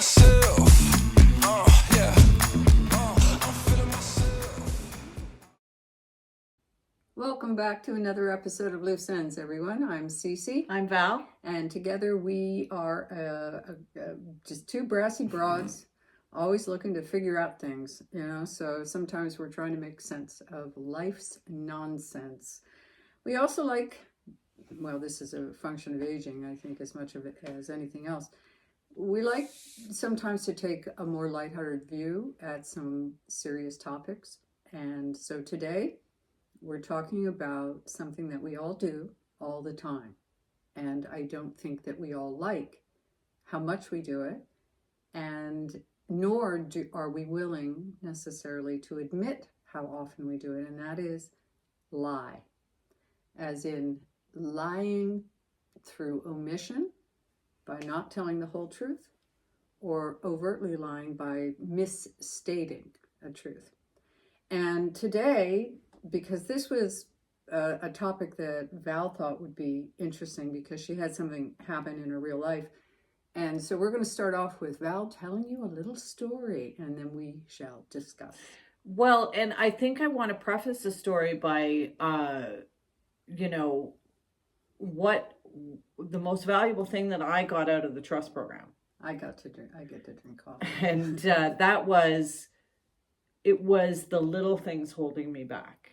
myself. Yeah. I'm feeling myself. Welcome back to another episode of Loose Ends, everyone. I'm Cece. I'm Val. And together we are just two brassy broads, always looking to figure out things, so sometimes we're trying to make sense of life's nonsense. We also this is a function of aging, I think, as much of it as anything else. We like sometimes to take a more lighthearted view at some serious topics. And so today we're talking about something that we all do all the time. And I don't think that we all like how much we do it, and nor are we willing necessarily to admit how often we do it, and that is lie. As in lying through omission, by not telling the whole truth, or overtly lying by misstating a truth. And today, because this was a topic that Val thought would be interesting because she had something happen in her real life. And so we're going to start off with Val telling you a little story, and then we shall discuss. Well, and I think I want to preface the story by, what the most valuable thing that I got out of the trust program. I get to drink coffee. And it was the little things holding me back.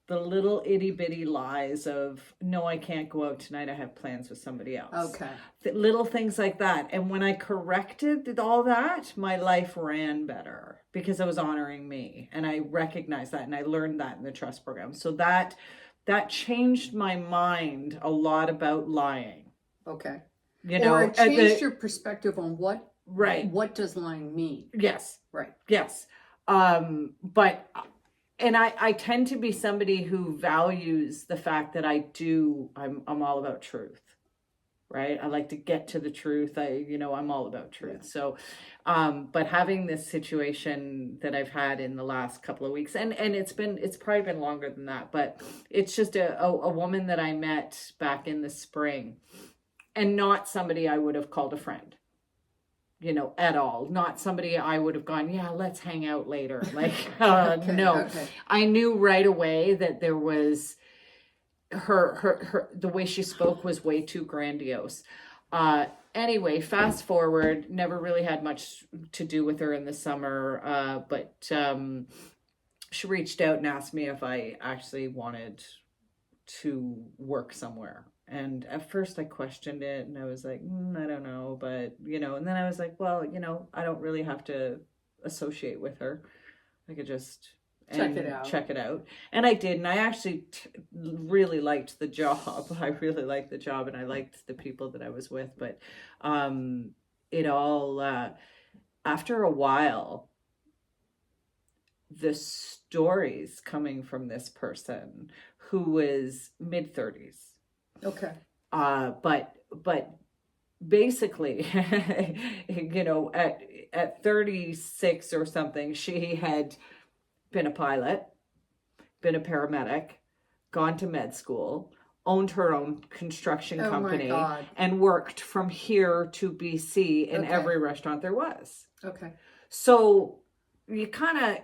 The little itty bitty lies of, no, I can't go out tonight. I have plans with somebody else. Okay. Little things like that. And when I corrected all that, my life ran better because I was honoring me. And I recognized that, and I learned that in the trust program. So that changed my mind a lot about lying. Okay. Or it changed your perspective on what does lying mean. Yes. Right. Yes. And I tend to be somebody who values the fact that I'm all about truth, right? I like to get to the truth. I'm all about truth. Yeah. So, but having this situation that I've had in the last couple of weeks, and it's probably been longer than that, but it's just a woman that I met back in the spring, and not somebody I would have called a friend. At all. Not somebody I would have gone, yeah, let's hang out later. No. Okay. I knew right away that there was her the way she spoke was way too grandiose. Anyway, fast forward, never really had much to do with her in the summer, but she reached out and asked me if I actually wanted to work somewhere. And at first I questioned it, and I was like, I don't know, but, and then I was like, well, I don't really have to associate with her. I could just check it out. And I did. And I actually really liked the job. I really liked the job, and I liked the people that I was with. But it all, after a while, the stories coming from this person who was mid-30s. Okay. But basically, at 36 or something, she had been a pilot, been a paramedic, gone to med school, owned her own construction company, and worked from here to BC in every restaurant there was. Okay. So you kind of,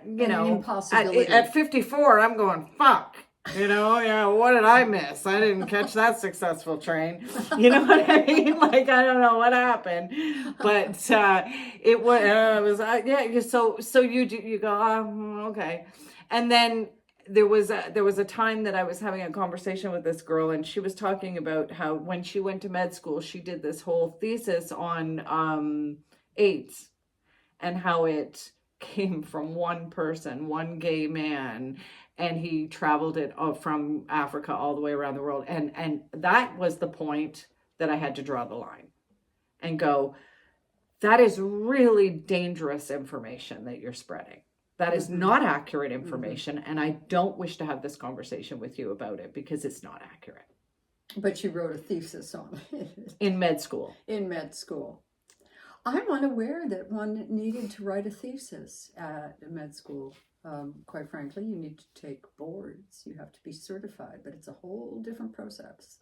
at 54, I'm going, fuck. What did I miss? I didn't catch that successful train. You know what I mean? I don't know what happened, but it was So you go, okay. And then there was a time that I was having a conversation with this girl, and she was talking about how when she went to med school, she did this whole thesis on AIDS, and how it came from one person, one gay man. And he traveled it from Africa all the way around the world. And that was the point that I had to draw the line and go, that is really dangerous information that you're spreading. That is not accurate information. Mm-hmm. And I don't wish to have this conversation with you about it because it's not accurate. But you wrote a thesis on it. In med school. In med school. I'm unaware that one needed to write a thesis at med school. Quite frankly, you need to take boards. You have to be certified, but it's a whole different process.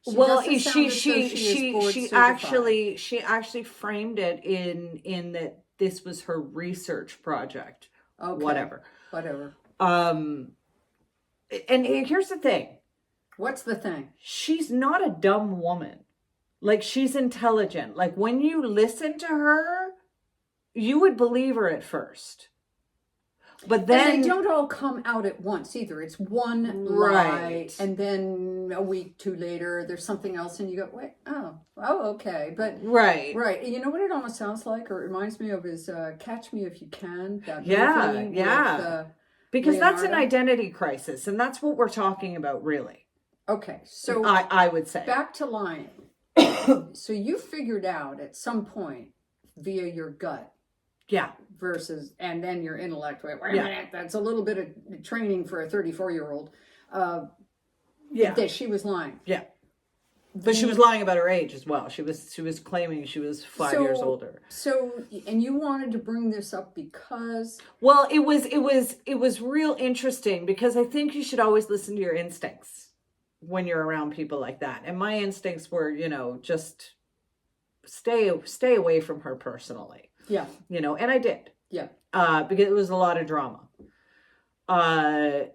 Well, doesn't sound as though she is board certified. she actually framed it in that this was her research project. Okay. Whatever. And here's the thing. What's the thing? She's not a dumb woman. Like, she's intelligent. Like, when you listen to her, you would believe her at first. But then and they don't all come out at once either. It's one lie, and then a week, two later, there's something else, and you go, wait, oh, okay. But right. You know what it almost sounds like, or it reminds me of, is Catch Me If You Can. That movie with, because Leonardo. That's an identity crisis, and that's what we're talking about, really. Okay, so I would say back to lying. So you figured out at some point via your gut. Yeah. Versus, and then your intellect. Wait a minute, that's a little bit of training for a 34-year-old. That she was lying. Yeah. But she was lying about her age as well. She was claiming she was 5 years older. So, and you wanted to bring this up because... Well, it was real interesting because I think you should always listen to your instincts when you're around people like that. And my instincts were, just stay away from her personally. Yeah. And I did. Yeah. Because it was a lot of drama. And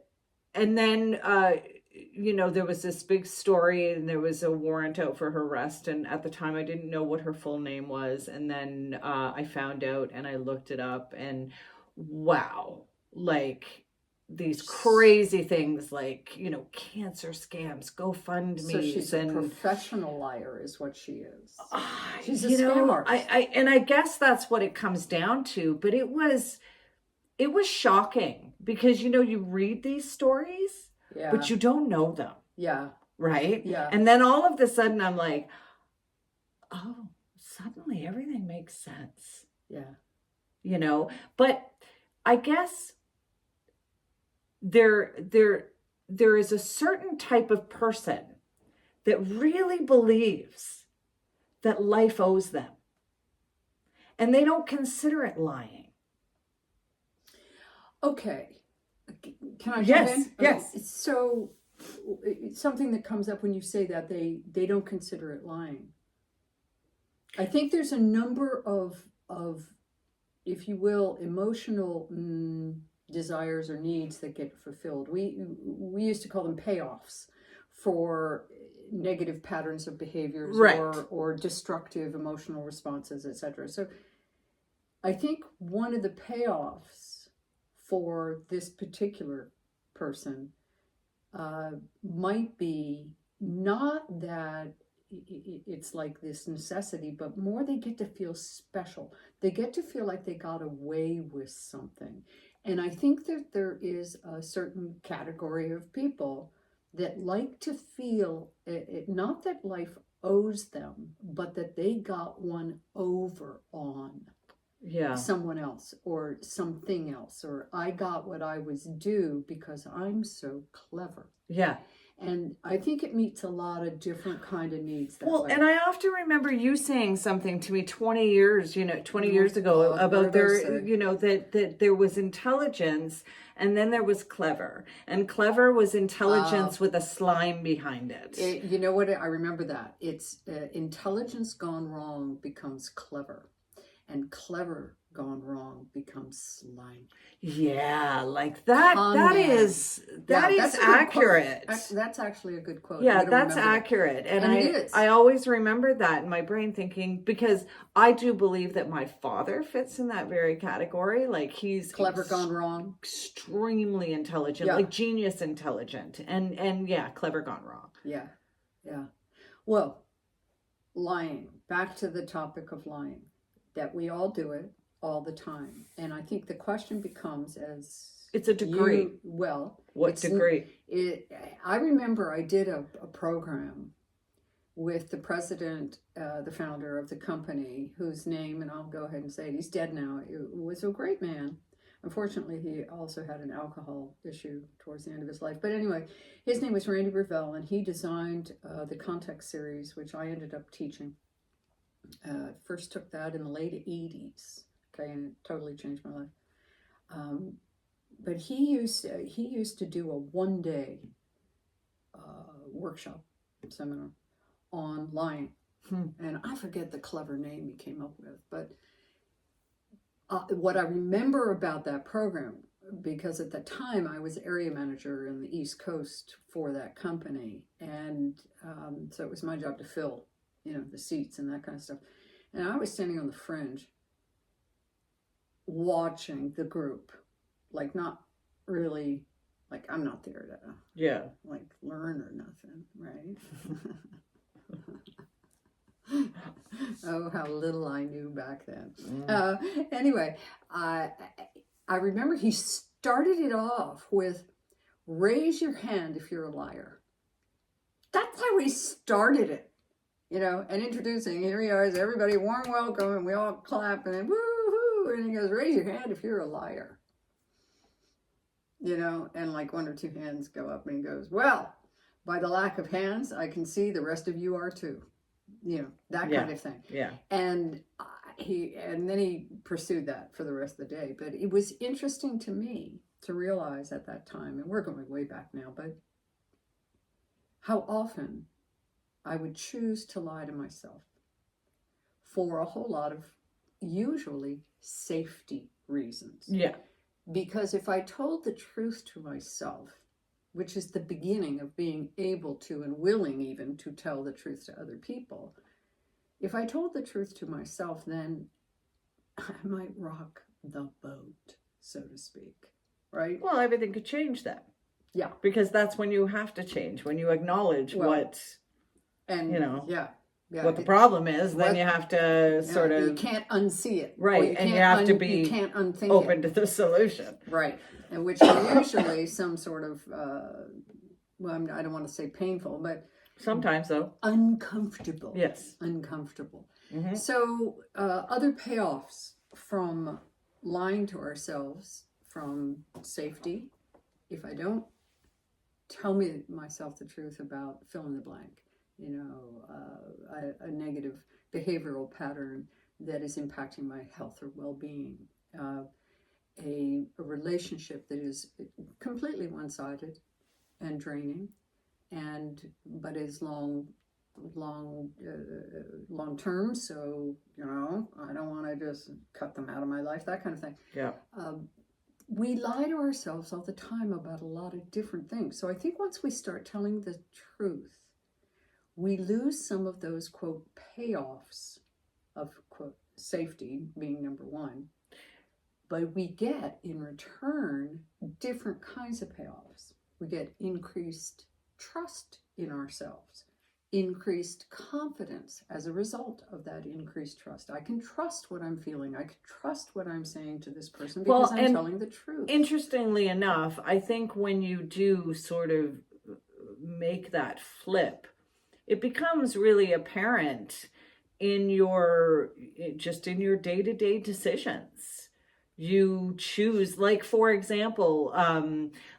then, there was this big story and there was a warrant out for her arrest. And at the time I didn't know what her full name was. And then I found out and I looked it up and wow, like these crazy things like, cancer scams, GoFundMe. So she's a professional liar is what she is. She's a scam artist. I guess that's what it comes down to, but it was shocking because, you read these stories, but you don't know them. Yeah. Right? Yeah. And then all of a sudden I'm like, oh, suddenly everything makes sense. Yeah. But I guess there is a certain type of person that really believes that life owes them. And they don't consider it lying. Okay. Can I jump in? Yes. So something that comes up when you say that they don't consider it lying. I think there's a number of if you will, emotional desires or needs that get fulfilled. We used to call them payoffs for negative patterns of behaviors, right, or destructive emotional responses, etc. So I think one of the payoffs for this particular person might be not that it's like this necessity, but more they get to feel special. They get to feel like they got away with something. And I think that there is a certain category of people that like to feel, not that life owes them, but that they got one over on someone else or something else, or I got what I was due because I'm so clever. Yeah. And I think it meets a lot of different kind of needs that way. And I often remember you saying something to me 20 years ago about that there was intelligence and then there was clever. And clever was intelligence with a slime behind it. You know what? I remember that. It's intelligence gone wrong becomes clever. And clever gone wrong becomes slime. Yeah, like that. That is accurate. That's actually a good quote. Yeah, that's accurate. And I always remember that in my brain thinking, because I do believe that my father fits in that very category. Like he's clever gone wrong. Extremely intelligent, like genius intelligent. And yeah, clever gone wrong. Yeah. Yeah. Well, lying. Back to the topic of lying. That we all do it all the time. And I think the question becomes it's a degree. What degree? I remember I did a program with the president, the founder of the company, whose name, and I'll go ahead and say it, he's dead now. It was a great man. Unfortunately, he also had an alcohol issue towards the end of his life. But anyway, his name was Randy Revelle, and he designed the Context series, which I ended up teaching. First took that in the late 80s, okay, and it totally changed my life. But he used to do a one-day workshop seminar on lying. Hmm. And I forget the clever name he came up with, but what I remember about that program, because at the time I was area manager in the East Coast for that company, and so it was my job to fill, the seats and that kind of stuff. And I was standing on the fringe, watching the group, like not really, like I'm not there to like learn or nothing, right? Oh, how little I knew back then. Anyway, I remember he started it off with, raise your hand if you're a liar. That's how he started it, and introducing, here he is, everybody, warm welcome, and we all clap, and then woo-hoo, and he goes, raise your hand if you're a liar. And like one or two hands go up, and he goes, well, by the lack of hands, I can see the rest of you are too. That kind of thing. Yeah. And then he pursued that for the rest of the day. But it was interesting to me to realize at that time, and we're going way back now, but how often I would choose to lie to myself for a whole lot of usually safety reasons. Yeah. Because if I told the truth to myself, which is the beginning of being able to and willing even to tell the truth to other people. If I told the truth to myself, then I might rock the boat, so to speak, right? Well, everything could change then. Yeah. Because that's when you have to change, when you acknowledge what the problem is, then you have to sort of... You can't unsee it. Right, and you have to be you can't unthink open to the solution. Right. And which are usually some sort of, I don't want to say painful, but sometimes though. Uncomfortable. Yes. Uncomfortable. Mm-hmm. So other payoffs from lying to ourselves, from safety, if I don't tell myself the truth about fill in the blank, a negative behavioral pattern that is impacting my health or well-being, a relationship that is completely one-sided and draining, but is long term. So I don't want to just cut them out of my life, that kind of thing. Yeah. We lie to ourselves all the time about a lot of different things. So I think once we start telling the truth, we lose some of those quote payoffs of quote safety being number one. But we get, in return, different kinds of payoffs. We get increased trust in ourselves, increased confidence as a result of that increased trust. I can trust what I'm feeling. I can trust what I'm saying to this person because I'm telling the truth. Interestingly enough, I think when you do sort of make that flip, it becomes really apparent in your day-to-day decisions. You choose, like, for example,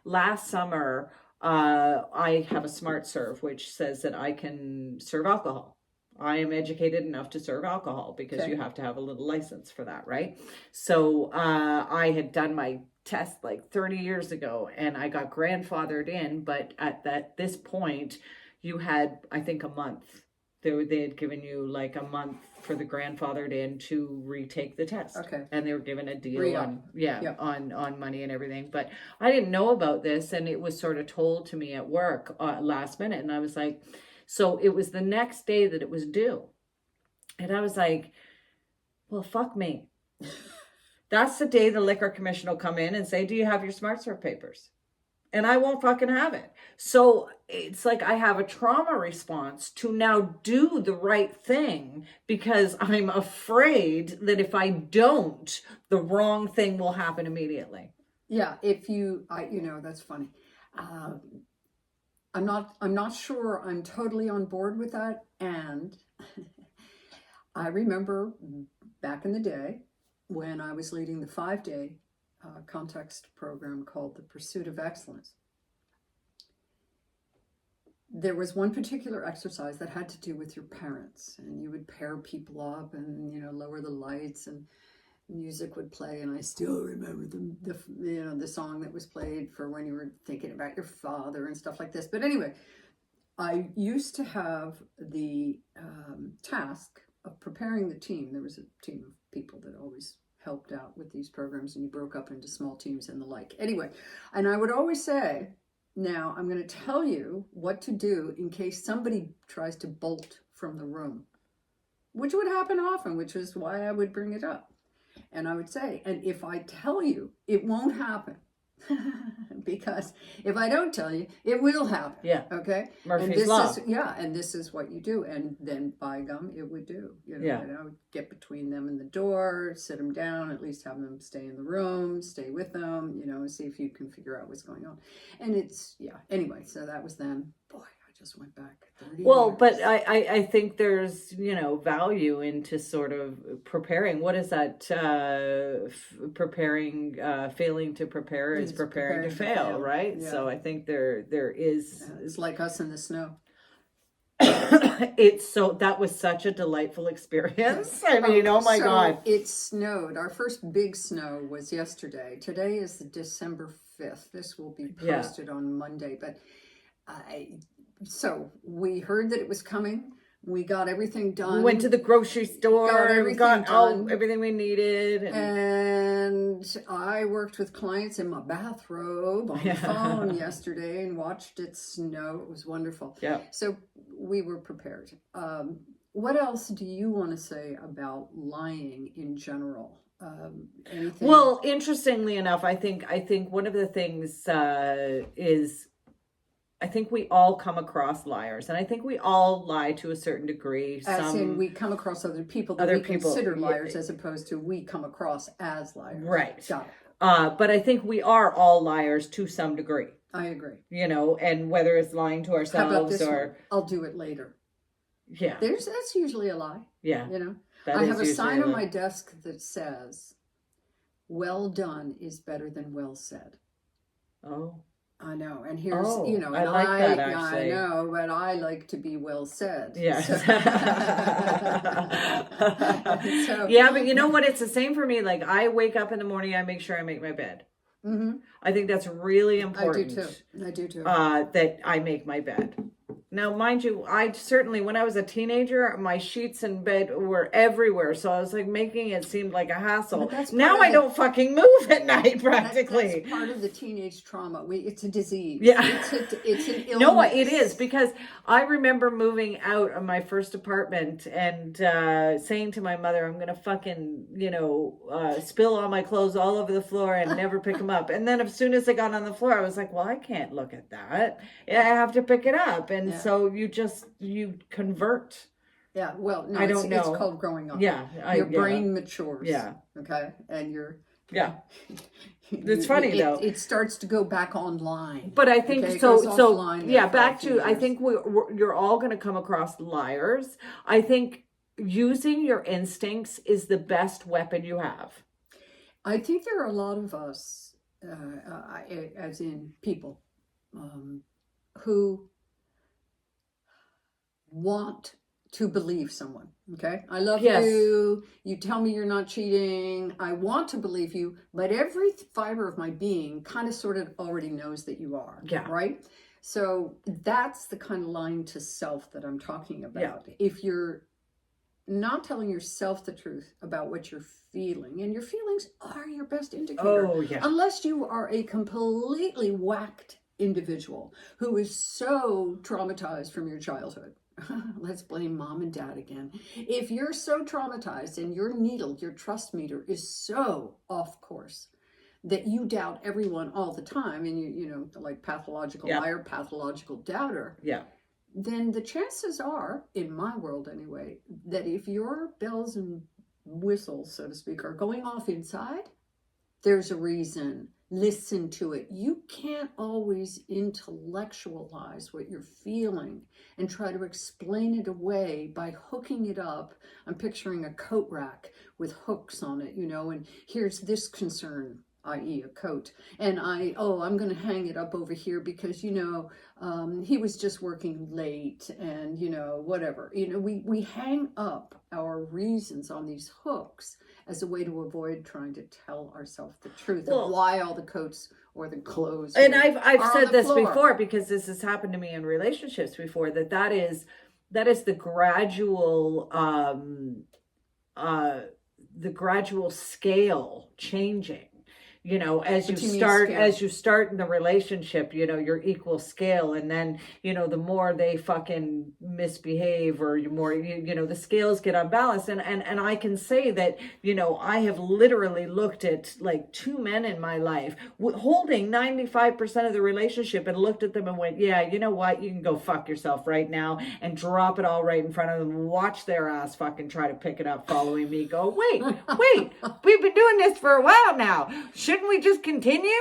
last summer, I have a smart serve, which says that I can serve alcohol. I am educated enough to serve alcohol because you have to have a little license for that, right? So I had done my test like 30 years ago and I got grandfathered in, but at this point you had, I think, a month. They had given you like a month for the grandfathered in to retake the test. Okay. And they were given a deal on money and everything. But I didn't know about this, and it was sort of told to me at work last minute. And I was like, so it was the next day that it was due. And I was like, well, fuck me. That's the day the liquor commission will come in and say, do you have your smart serve papers? And I won't fucking have it. So it's like I have a trauma response to now do the right thing because I'm afraid that if I don't, the wrong thing will happen immediately. Yeah, that's funny. I'm not sure I'm totally on board with that. And I remember back in the day when I was leading the 5-day context program called The Pursuit of Excellence. There was one particular exercise that had to do with your parents, and you would pair people up and lower the lights and music would play, and I still remember the song that was played for when you were thinking about your father and stuff like this. But anyway, I used to have the task of preparing the team. There was a team of people that always helped out with these programs, and you broke up into small teams and the like. Anyway, and I would always say, now I'm going to tell you what to do in case somebody tries to bolt from the room, which would happen often, which is why I would bring it up. And I would say, and if I tell you, it won't happen. Because if I don't tell you, it will happen. Yeah. Okay. Murphy's and this Law. is and this is what you do. And then by gum, it would do. Yeah. And I would get between them and the door, sit them down, at least have them stay in the room, stay with them, and see if you can figure out what's going on. And it's Anyway, so that was then. Boy, I just went back 30 Well, years. but I think there's, value into sort of preparing. What is that? Preparing, failing to prepare is It's preparing to fail, right? Yeah. So I think there is. It's like us in the snow. That was such a delightful experience. I mean, oh my God. It snowed. Our first big snow was yesterday. Today is December 5th. This will be posted on Monday. But so we heard that it was coming. We got everything done. We went to the grocery store. Got We everything got done. everything we needed. And I worked with clients in my bathrobe on the phone yesterday and watched it snow. It was wonderful. Yeah. So we were prepared. What else do you want to say about lying in general? Anything? Well, interestingly enough, I think one of the things is I think we all come across liars, and I think we all lie to a certain degree. As in, we come across other people that we consider liars, as opposed to we come across as liars. Right. Got it. But I think we are all liars to some degree. I agree. And whether it's lying to How about ourselves this one? or I'll do it later. yeah, That's usually a lie. yeah. I have a sign on my desk that says, "Well done is better than well said." Oh. I know, and here's and I like that, actually. I know, but I like to be well said. Yes. So, yeah, but you know what? It's the same for me. Like I wake up in the morning, I make sure I make my bed. Mm-hmm. I think that's really important. I do too. That I make my bed. Now, mind you, I certainly, when I was a teenager, my sheets in bed were everywhere. So I was like making it seem like a hassle. Now I don't fucking move at night practically. That's part of the teenage trauma. It's a disease. Yeah. It's an illness. No, it is, because I remember moving out of my first apartment and saying to my mother, I'm going to fucking, spill all my clothes all over the floor and never pick them up. And then as soon as I got on the floor, I was like, well, I can't look at that. I have to pick it up. And so you convert. Yeah, well, no, I don't know. It's called growing up. Yeah. Your brain matures. Yeah. Okay? And you're... Yeah. It's funny though. It starts to go back online. But I think okay? back to, I think you're all going to come across liars. I think using your instincts is the best weapon you have. I think there are a lot of us, as in people, who want to believe someone. Okay, I love you. You tell me you're not cheating. I want to believe you, but every fiber of my being kind of sort of already knows that you are. Yeah. Right. So that's the kind of lying to self that I'm talking about. Yeah. If you're not telling yourself the truth about what you're feeling, and your feelings are your best indicator. Oh, yeah. Unless you are a completely whacked individual who is so traumatized from your childhood. Let's blame mom and dad again. If you're so traumatized and your needle, your trust meter is so off course that you doubt everyone all the time, and you like pathological liar, pathological doubter, then the chances are, in my world anyway, that if your bells and whistles, so to speak, are going off inside, there's a reason. Listen to it. You can't always intellectualize what you're feeling and try to explain it away by hooking it up. I'm picturing a coat rack with hooks on it, and here's this concern, i.e. a coat, and I'm going to hang it up over here because, he was just working late and, whatever. We hang up our reasons on these hooks as a way to avoid trying to tell ourselves the truth of why all the coats or the clothes. And are I've on said the this floor. before, because this has happened to me in relationships before, that is the gradual the gradual scale changing. You know, as What you do you mean scale? start in the relationship, you know, you're equal scale, and then, you know, the more they fucking misbehave, or you know, the scales get unbalanced. And I can say that, you know, I have literally looked at like 2 men in my life holding 95% of the relationship, and looked at them and went, yeah, you know what, you can go fuck yourself right now, and drop it all right in front of them, watch their ass fucking try to pick it up following me, go, wait, we've been doing this for a while now. Shouldn't we just continue?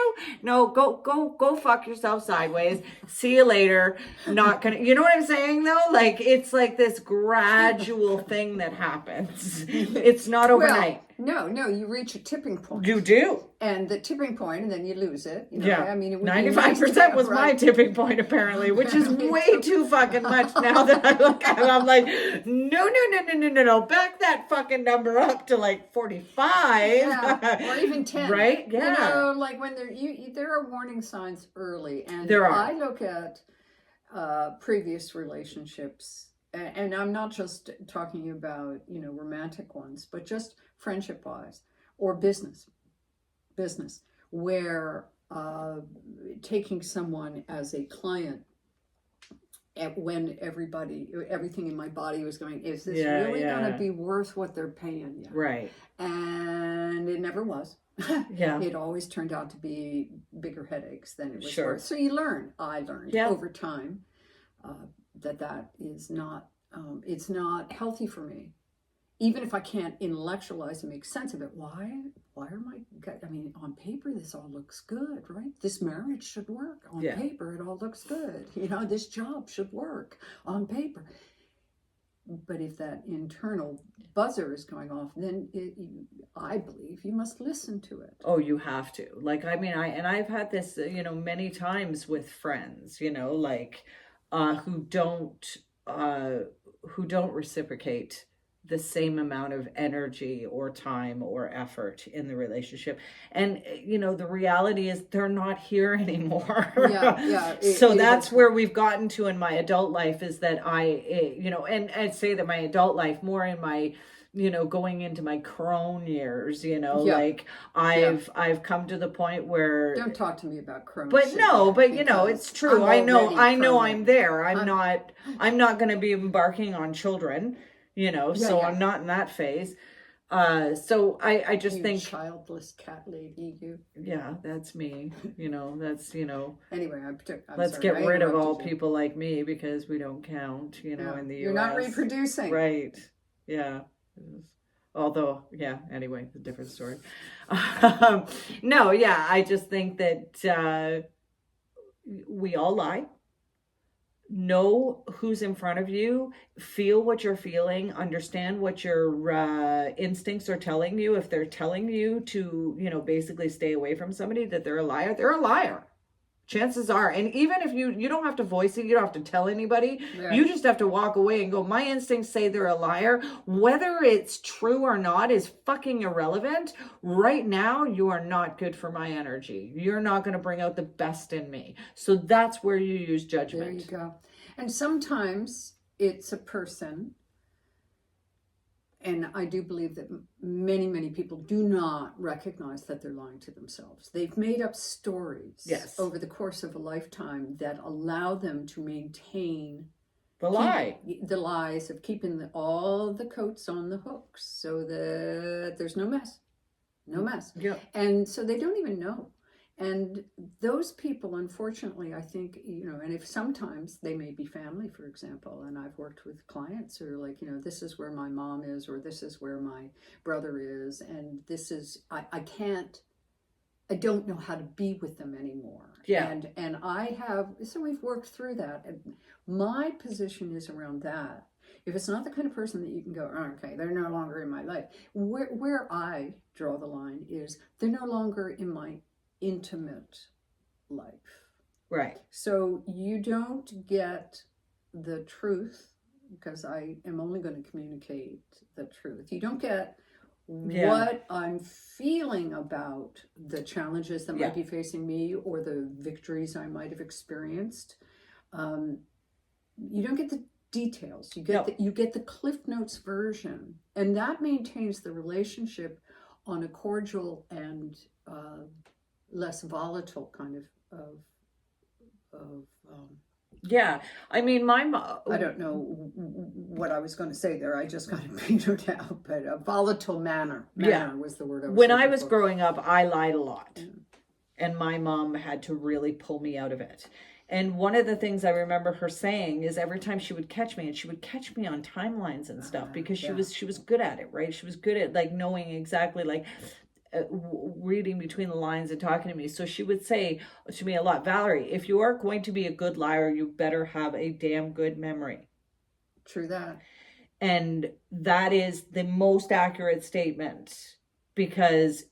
No, go fuck yourself sideways. See you later. Not gonna, you know what I'm saying though? Like, it's like this gradual thing that happens. It's not overnight. Well, no, you reach a tipping point. You do. And the tipping point, and then you lose it. You know? Yeah. I mean, it would 95% was my tipping point, apparently, which is way too fucking much now that I look at it. I'm like, no. Back that fucking number up to like 45. Yeah, or even 10. Right? Yeah. You know, like when there are warning signs early. And There are. I look at previous relationships, and I'm not just talking about, you know, romantic ones, but just friendship-wise or business, where taking someone as a client, when everything in my body was going, is this really going to be worth what they're paying you? Right. And it never was. Yeah. It always turned out to be bigger headaches than it was Sure. worth. So you learn. I learned over time that is not, it's not healthy for me. Even if I can't intellectualize and make sense of it, why I mean, on paper, this all looks good, right? This marriage should work. On paper, it all looks good. You know, this job should work on paper. But if that internal buzzer is going off, then I believe you must listen to it. Oh, you have to. Like, I mean, I've had this, you know, many times with friends, you know, like, who don't reciprocate the same amount of energy or time or effort in the relationship. And, you know, the reality is they're not here anymore. So that's where we've gotten to in my adult life, is that you know, and I'd say that my adult life, more in my, you know, going into my crone years, you know, like I've come to the point where, don't talk to me about crone. But no, but you know, it's true. I know I'm there. I'm not going to be embarking on children. You know, I'm not in that phase. So I just think, childless cat lady, you. Yeah, that's me. You know, that's, you know. Anyway, let's get rid of all people like me, because we don't count, you know, in the You're US. not reproducing. Right. Yeah. Although, yeah, anyway, it's a different story. No, yeah, I just think that we all lie. Know who's in front of you, feel what you're feeling, understand what your instincts are telling you. If they're telling you to, you know, basically stay away from somebody, that they're a liar. Chances are. And even if you don't have to voice it, you don't have to tell anybody. You just have to walk away and go, my instincts say they're a liar. Whether it's true or not is fucking irrelevant. Right now, you are not good for my energy. You're not going to bring out the best in me. So that's where you use judgment. There you go. And sometimes it's a person, and I do believe that many people do not recognize that they're lying to themselves. They've made up stories over the course of a lifetime that allow them to maintain the lies of keeping all the coats on the hooks, so that there's no mess. Yeah. And so they don't even know. And those people, unfortunately, I think, you know, and if sometimes they may be family, for example, and I've worked with clients who are like, you know, this is where my mom is, or this is where my brother is, and this is, I don't know how to be with them anymore. Yeah. And so we've worked through that. And my position is around that. If it's not the kind of person that you can go, oh, okay, they're no longer in my life. Where I draw the line is they're no longer in my intimate life. Right. So you don't get the truth, because I am only going to communicate the truth. You don't get Yeah. what I'm feeling about the challenges that Yeah. might be facing me or the victories I might have experienced. You don't get the details. You get No. you get the Cliff Notes version, and that maintains the relationship on a cordial and less volatile kind of Yeah. I mean, my mom. I don't know what I was going to say there. I just kind of petered out, but a volatile manner. Yeah. Was the word I was When I looking was for. growing up, I lied a lot. And my mom had to really pull me out of it. And one of the things I remember her saying is every time she would catch me, and she would catch me on timelines and stuff, because she was good at it, right? She was good at like knowing exactly, like reading between the lines and talking to me. So she would say to me a lot, Valerie, if you are going to be a good liar, you better have a damn good memory. True that. And that is the most accurate statement, because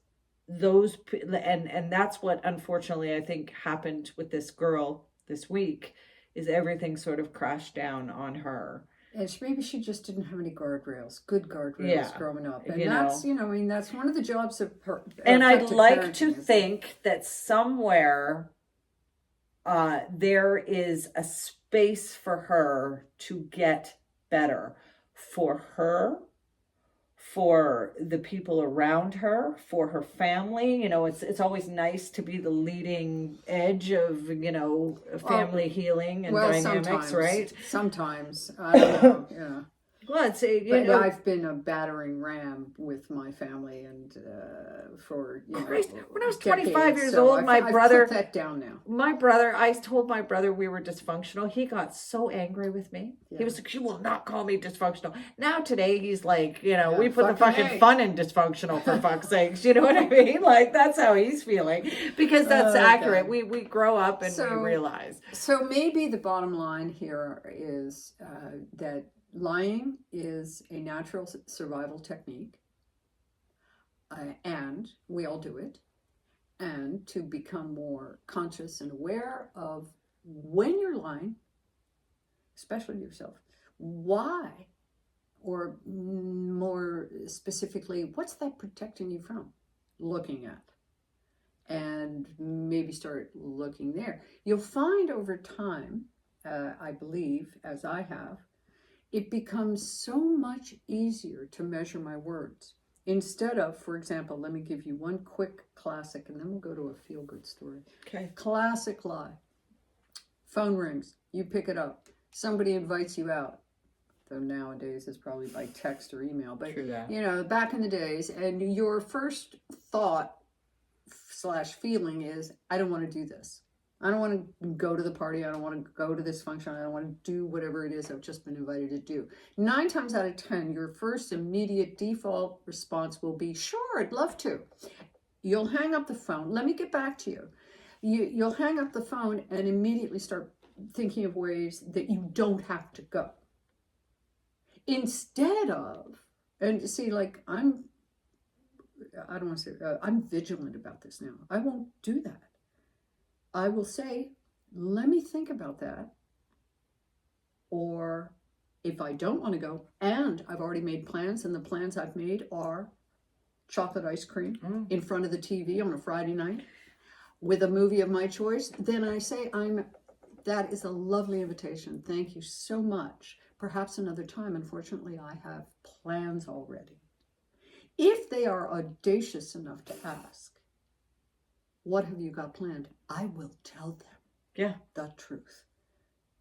those, and that's what unfortunately I think happened with this girl this week, is everything sort of crashed down on her. And maybe she just didn't have any good guardrails growing up. And that's, I mean, that's one of the jobs of her. And I'd like to think that somewhere there is a space for her to get better, for her, for the people around her, for her family. It's always nice to be the leading edge of, family healing and dynamics, right? Sometimes. I don't know, Well, I've been a battering ram with my family, and for Christ, when I was decades, 25 years so old, I've my brother put that down now. I told my brother we were dysfunctional. He got so angry with me. Yeah. He was like, "You will not call me dysfunctional." Now today he's like, we put the fucking fun in dysfunctional, for fuck's sakes. You know what I mean? Like, that's how he's feeling, because that's accurate. We grow up and we realize. So maybe the bottom line here is that lying is a natural survival technique, and we all do it. And to become more conscious and aware of when you're lying, especially to yourself, why, or more specifically, what's that protecting you from looking at? And maybe start looking there. You'll find over time, I believe, as I have, it becomes so much easier to measure my words. Instead of, for example, let me give you one quick classic, and then we'll go to a feel-good story. Okay. Classic lie. Phone rings. You pick it up. Somebody invites you out. Though nowadays it's probably by text or email. But, True that. back in the days, and your first thought / feeling is, I don't want to do this. I don't want to go to the party. I don't want to go to this function. I don't want to do whatever it is I've just been invited to do. 9 times out of 10, your first immediate default response will be, sure, I'd love to. You'll hang up the phone. Let me get back to you. You'll hang up the phone and immediately start thinking of ways that you don't have to go. Instead of, and see, like, I don't want to say, I'm vigilant about this now. I won't do that. I will say, let me think about that. Or if I don't want to go, and I've already made plans, and the plans I've made are chocolate ice cream in front of the TV on a Friday night with a movie of my choice, then I say, that is a lovely invitation. Thank you so much. Perhaps another time. Unfortunately, I have plans already. If they are audacious enough to ask, what have you got planned? I will tell them the truth.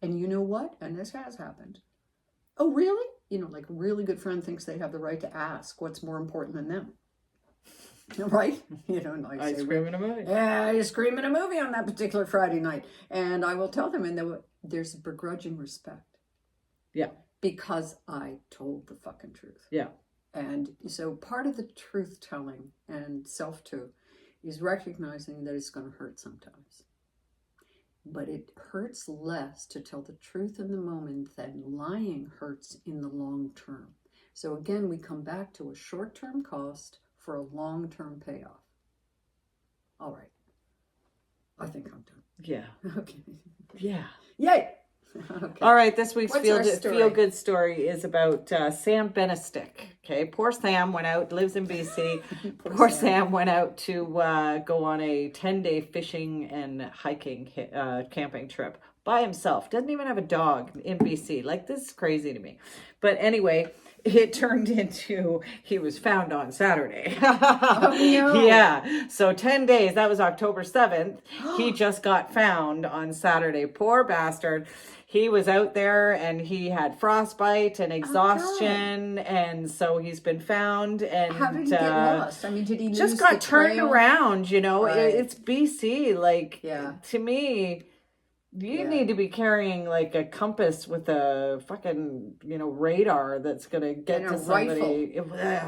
And you know what? And this has happened. Oh, really? Like a really good friend thinks they have the right to ask what's more important than them. Right? Like I scream in a movie. Yeah, I scream in a movie on that particular Friday night. And I will tell them, and there's a begrudging respect. Yeah. Because I told the fucking truth. Yeah. And so part of the truth telling and self too is recognizing that it's going to hurt sometimes. But it hurts less to tell the truth in the moment than lying hurts in the long term. So again, we come back to a short-term cost for a long-term payoff. All right. I think I'm done. Yeah. Okay. Yeah. Yay! Okay. All right, this week's What's our story? feel-good story is about Sam Benestick. Okay, poor Sam went out, lives in BC. Poor Poor Sam. Sam went out to go on a 10-day fishing and hiking camping trip by himself. Doesn't even have a dog in BC. Like, this is crazy to me. But anyway, it turned into he was found on Saturday. Oh, no. Yeah. So 10 days, that was October 7th. He just got found on Saturday. Poor bastard. He was out there and he had frostbite and exhaustion, and so he's been found. And How did he get lost? I mean, did he just lose got the turned trail? around? You know, Right. it's BC. Like, Yeah. to me, you Yeah. need to be carrying like a compass with a fucking, radar that's gonna get And to a somebody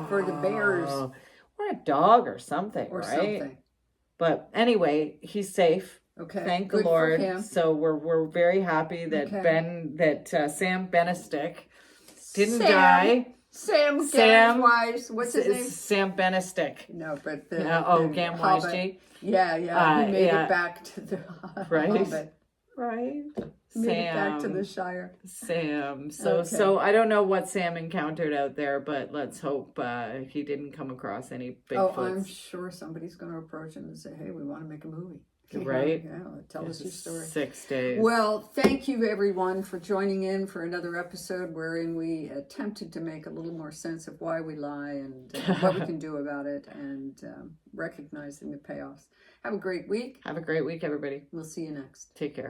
for the bears. or a dog or something, Or right? something. But anyway, he's safe. Okay. Thank Good the Lord. For him. So we're very happy that Okay. Sam Benestick didn't Sam. die. Sam Sam- Gamwise. What's his name? Sam Benestick. No, but the Gamwise Hobbit. G. Yeah. He made yeah. it back to the Right. Hobbit. Right. Made it back to the Shire. Sam. Okay. So I don't know what Sam encountered out there, but let's hope he didn't come across any Oh, I'm Bigfoots. sure somebody's going to approach him and say, "Hey, we want to make a movie." Right? Yeah. Tell us your story. 6 days. Well, thank you everyone for joining in for another episode wherein we attempted to make a little more sense of why we lie and what we can do about it, and recognizing the payoffs. Have a great week. Have a great week, everybody. We'll see you next. Take care.